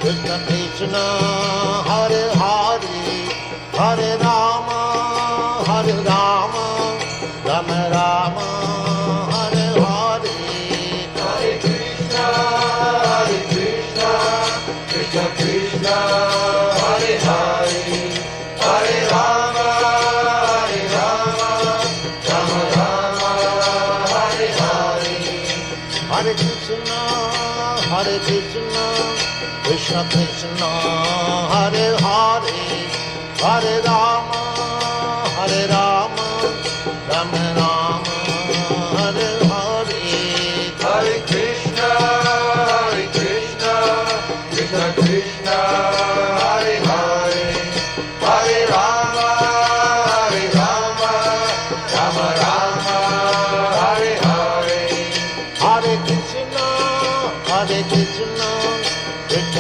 Krishna Krishna, Hare Hare, Hare Rama, Rama Rama, Hare Hare. Hare Krishna, Krishna Krishna, Hare Hare, Hare Rama, Rama Rama, Hare Hare. Hare Krishna, Krishna Krishna, Hare Hare, Hare Rama, Rama Rama, Hare Hare. Hare Krishna, Krishna Krishna.